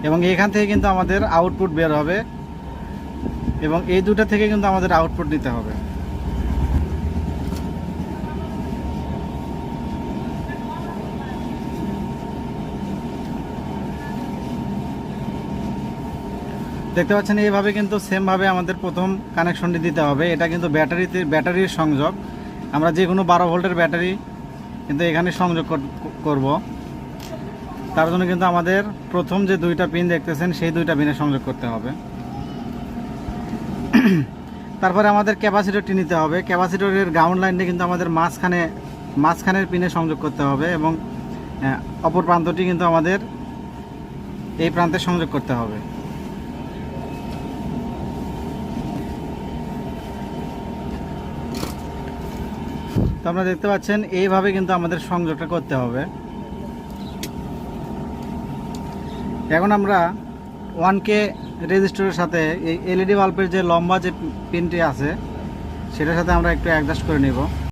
এবং এখান থেকে কিন্তু আমাদের আউটপুট বের হবে এবং এই দুটো থেকে কিন্তু আমাদের আউটপুট নিতে হবে। দেখতে পাচ্ছেন এইভাবে কিন্তু সেমভাবে আমাদের প্রথম কানেকশনটি দিতে হবে। এটা কিন্তু ব্যাটারির সংযোগ। আমরা যে কোনো 12 ভোল্টের ব্যাটারি কিন্তু এখানে সংযোগ করব। তার জন্য কিন্তু আমাদের প্রথম যে দুইটা পিন দেখতেছেন সেই দুইটা পিনে সংযোগ করতে হবে। তারপরে আমাদের ক্যাপাসিটরটি নিতে হবে। ক্যাপাসিটরের গ্রাউন্ড লাইনটা কিন্তু আমাদের মাঝখানের পিনে সংযোগ করতে হবে এবং অপর প্রান্তটি কিন্তু আমাদের এই প্রান্তে সংযোগ করতে হবে। তো আপনারা দেখতে পাচ্ছেন এইভাবে কিন্তু আমাদের সংযোগটা করতে হবে। এখন আমরা 1K রেজিস্টরের সাথে এই এলইডি বাল্বের যে লম্বা যে পিনটি আছে সেটার সাথে আমরা একটু অ্যাডজাস্ট করে নেব।